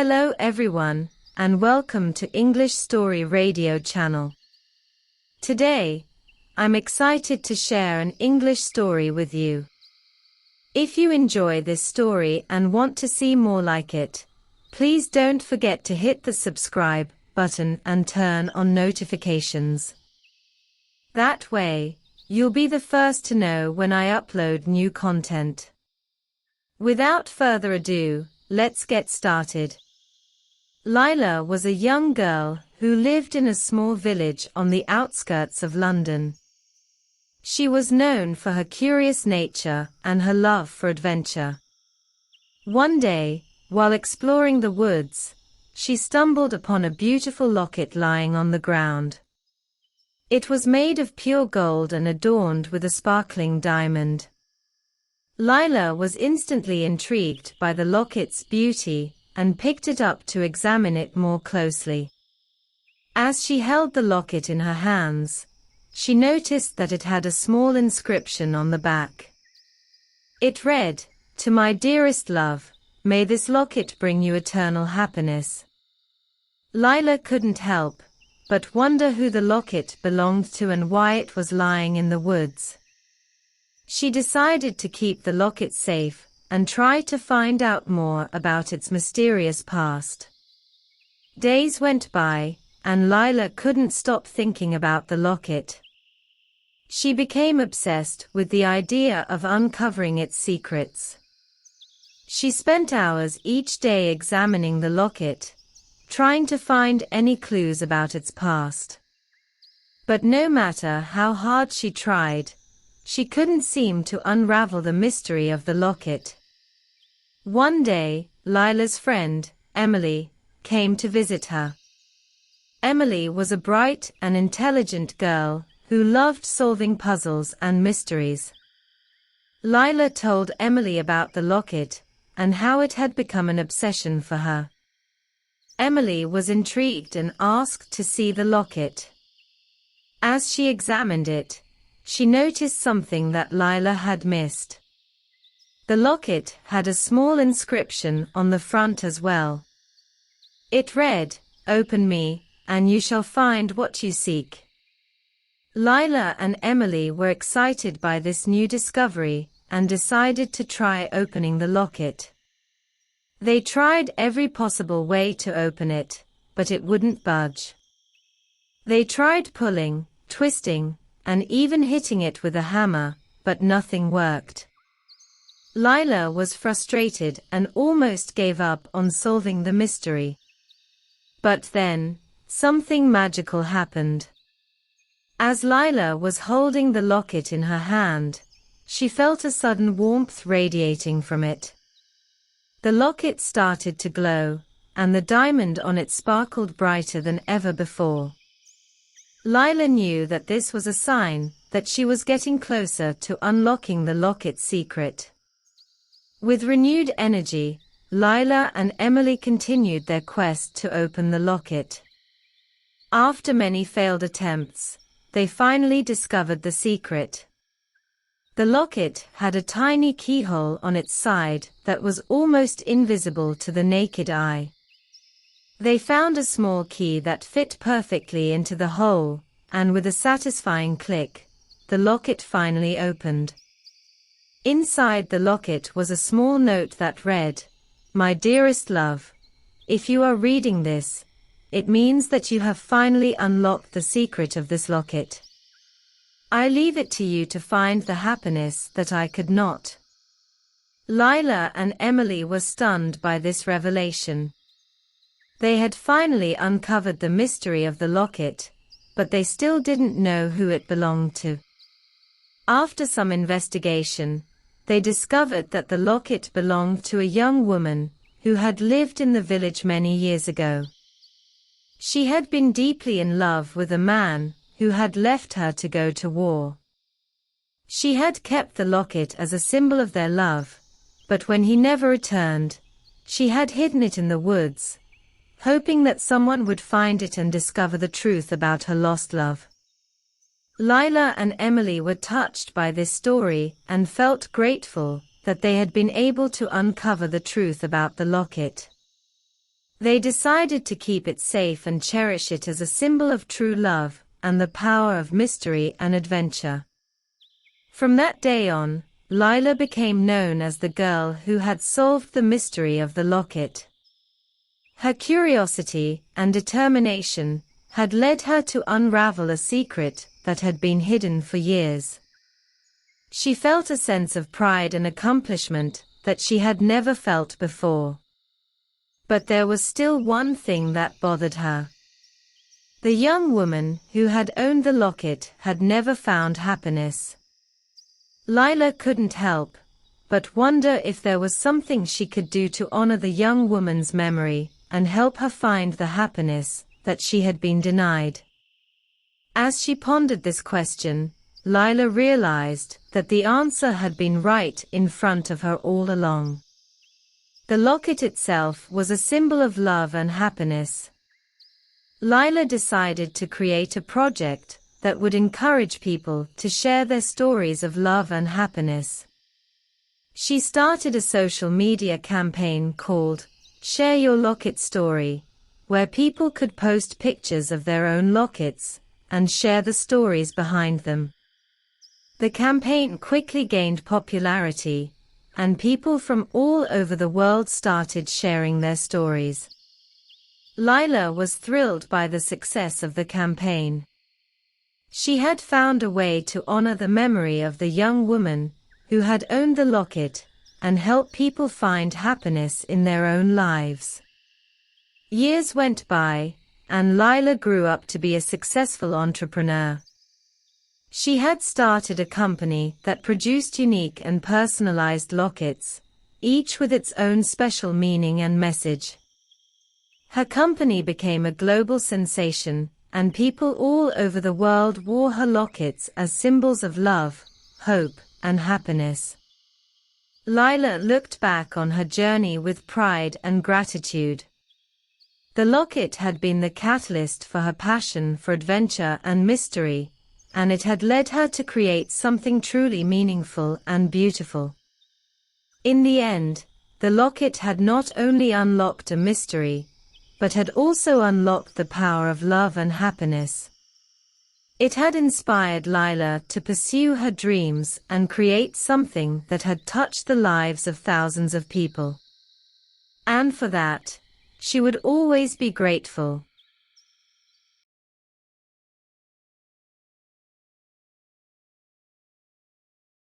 Hello everyone, and welcome to English Story Radio channel. Today, I'm excited to share an English story with you. If you enjoy this story and want to see more like it, please don't forget to hit the subscribe button and turn on notifications. That way, you'll be the first to know when I upload new content. Without further ado, let's get started. Lila was a young girl who lived in a small village on the outskirts of London. She was known for her curious nature and her love for adventure. One day, while exploring the woods, she stumbled upon a beautiful locket lying on the ground. It was made of pure gold and adorned with a sparkling diamond. Lila was instantly intrigued by the locket's beauty and picked it up to examine it more closely. As she held the locket in her hands, she noticed that it had a small inscription on the back. It read, "To my dearest love, may this locket bring you eternal happiness." Lila couldn't help but wonder who the locket belonged to and why it was lying in the woods. She decided to keep the locket safe and try to find out more about its mysterious past. Days went by, and Lila couldn't stop thinking about the locket. She became obsessed with the idea of uncovering its secrets. She spent hours each day examining the locket, trying to find any clues about its past. But no matter how hard she tried, she couldn't seem to unravel the mystery of the locket. One day, Lila's friend, Emily, came to visit her. Emily was a bright and intelligent girl who loved solving puzzles and mysteries. Lila told Emily about the locket and how it had become an obsession for her. Emily was intrigued and asked to see the locket. As she examined it, she noticed something that Lila had missed. The locket had a small inscription on the front as well. It read, "Open me, and you shall find what you seek." Lila and Emily were excited by this new discovery and decided to try opening the locket. They tried every possible way to open it, but it wouldn't budge. They tried pulling, twisting, and even hitting it with a hammer, but nothing worked. Lila was frustrated and almost gave up on solving the mystery. But then, something magical happened. As Lila was holding the locket in her hand, she felt a sudden warmth radiating from it. The locket started to glow, and the diamond on it sparkled brighter than ever before. Lila knew that this was a sign that she was getting closer to unlocking the locket's secret. With renewed energy, Lila and Emily continued their quest to open the locket. After many failed attempts, they finally discovered the secret. The locket had a tiny keyhole on its side that was almost invisible to the naked eye. They found a small key that fit perfectly into the hole, and with a satisfying click, the locket finally opened. Inside the locket was a small note that read, "My dearest love, if you are reading this, it means that you have finally unlocked the secret of this locket. I leave it to you to find the happiness that I could not." Lila and Emily were stunned by this revelation. They had finally uncovered the mystery of the locket, but they still didn't know who it belonged to. After some investigation, they discovered that the locket belonged to a young woman who had lived in the village many years ago. She had been deeply in love with a man who had left her to go to war. She had kept the locket as a symbol of their love, but when he never returned, she had hidden it in the woods, hoping that someone would find it and discover the truth about her lost love. Lila and Emily were touched by this story and felt grateful that they had been able to uncover the truth about the locket. They decided to keep it safe and cherish it as a symbol of true love and the power of mystery and adventure. From that day on, Lila became known as the girl who had solved the mystery of the locket. Her curiosity and determination had led her to unravel a secret that had been hidden for years. She felt a sense of pride and accomplishment that she had never felt before. But there was still one thing that bothered her. The young woman who had owned the locket had never found happiness. Lila couldn't help but wonder if there was something she could do to honor the young woman's memory and help her find the happiness that she had been denied. As she pondered this question, Lila realized that the answer had been right in front of her all along. The locket itself was a symbol of love and happiness. Lila decided to create a project that would encourage people to share their stories of love and happiness. She started a social media campaign called Share Your Locket Story, where people could post pictures of their own lockets and share the stories behind them. The campaign quickly gained popularity, and people from all over the world started sharing their stories. Lila was thrilled by the success of the campaign. She had found a way to honor the memory of the young woman who had owned the locket and help people find happiness in their own lives. Years went by, and Lila grew up to be a successful entrepreneur. She had started a company that produced unique and personalized lockets, each with its own special meaning and message. Her company became a global sensation, and people all over the world wore her lockets as symbols of love, hope, and happiness. Lila looked back on her journey with pride and gratitude. The locket had been the catalyst for her passion for adventure and mystery, and it had led her to create something truly meaningful and beautiful. In the end, the locket had not only unlocked a mystery, but had also unlocked the power of love and happiness. It had inspired Lila to pursue her dreams and create something that had touched the lives of thousands of people. And for that, she would always be grateful.